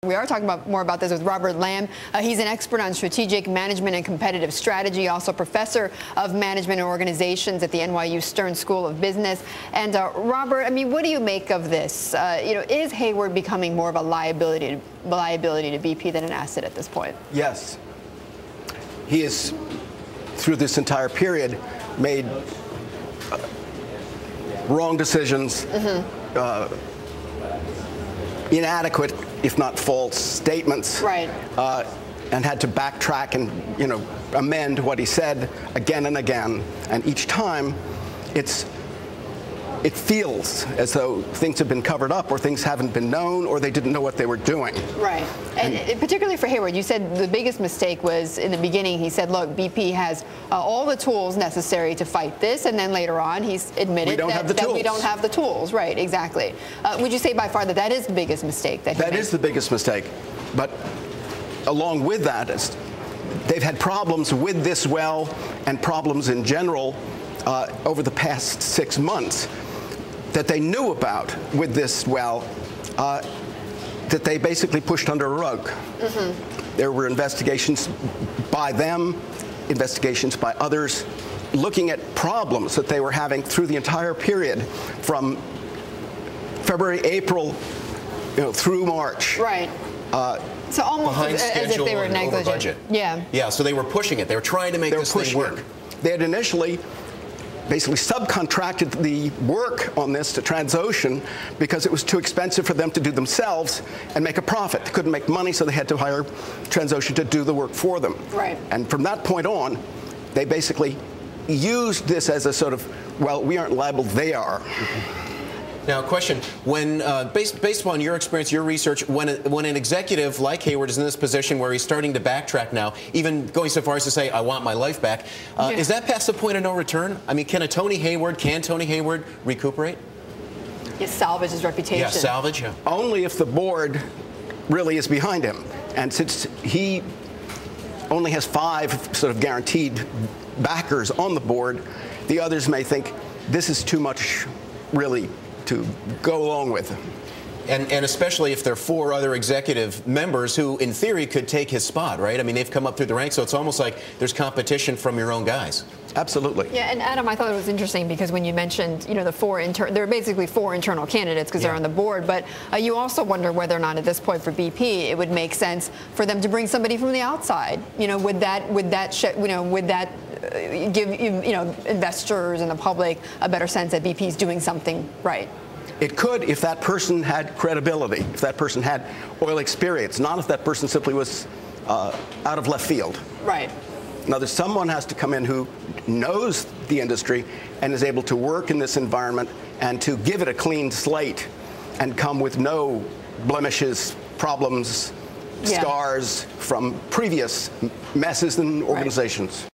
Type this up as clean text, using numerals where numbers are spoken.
We are talking more about this with Robert Lamb. He's an expert on strategic management and competitive strategy, also professor of management and organizations at the NYU Stern School of Business. And Robert, I mean, what do you make of this? Is Hayward becoming more of a liability to BP than an asset at this point? Yes. He is, through this entire period, made wrong decisions, inadequate, if not false, statements, right, and had to backtrack and amend what he said again and again. And each time, it feels as though things have been covered up, or things haven't been known, or they didn't know what they were doing. Right. And particularly for Hayward, you said the biggest mistake was in the beginning. He said, look, BP has all the tools necessary to fight this. And then later on, he's admitted that we don't have the tools. Right, exactly. Would you say by far that is the biggest mistake that he made? That is the biggest mistake. But along with that, they've had problems with this well and problems in general over the past 6 months that they knew about with this well, that they basically pushed under a rug. There were investigations by them, investigations by others, looking at problems that they were having through the entire period from February, April, through March. Right. So almost as if they were negligent. Budget. Yeah. Yeah, so they were pushing it. They were trying to make this thing work. They had initially basically subcontracted the work on this to Transocean because it was too expensive for them to do themselves and make a profit. They couldn't make money, so they had to hire Transocean to do the work for them. Right. And from that point on, they basically used this as a sort of, well, we aren't liable, they are. Now, question: when based upon your experience, your research, when an executive like Hayward is in this position where he's starting to backtrack now, even going so far as to say, "I want my life back," is that past the point of no return? I mean, can Tony Hayward recuperate? Yes, salvage his reputation. Yeah, salvage. Yeah. Only if the board really is behind him, and since he only has 5 sort of guaranteed backers on the board, the others may think this is too much, really, to go along with. And especially if there are 4 other executive members who, in theory, could take his spot, right? I mean, they've come up through the ranks, so it's almost like there's competition from your own guys. Absolutely. Yeah, and Adam, I thought it was interesting because when you mentioned, the there are basically 4 internal candidates because they're on the board, but you also wonder whether or not at this point for BP it would make sense for them to bring somebody from the outside. Would that give investors and the public a better sense that BP is doing something right? It could if that person had credibility, if that person had oil experience, not if that person simply was out of left field. Right. Now, someone has to come in who knows the industry and is able to work in this environment and to give it a clean slate and come with no blemishes, problems, scars from previous messes in organizations.